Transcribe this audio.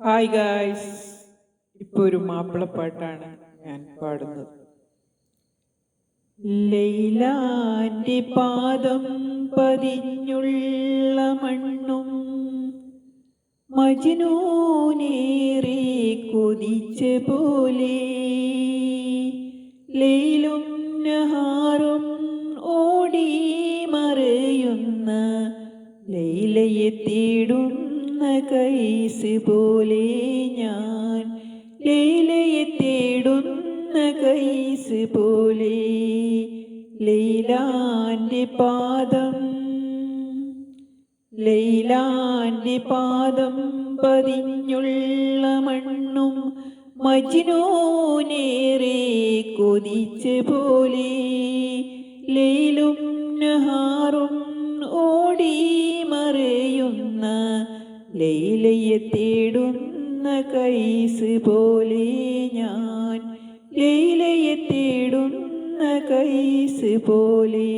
Hi guys, ഇപ്പോൾ ഒരു മാപ്പിളപ്പാട്ടാണ് ഞാൻ പാടുന്നത്. ലൈലാന്റെ പാദം പതിഞ്ഞുള്ള മണ്ണും മജ്നൂനേറെ കൊതിച്ച പോലെ ലൈലും നഹാറും ഓടി മറയുന്ന ലൈലയെ തേടുന്ന കൈസ് പോലെ ഞാൻ ലൈലയെ തേടുന്ന കൈസ് പോലെ ലൈലാന്റെ പാദം പതിഞ്ഞുള്ള മണ്ണും മജ്നൂനേറെ കൊതിച്ച പോലെ ലൈലും നഹാറും ഓടി മറയുന്ന ലൈലയെ തേടുന്ന കൈസ് പോലെ ഞാൻ ലൈലയെ തേടുന്ന കൈസ് പോലെ.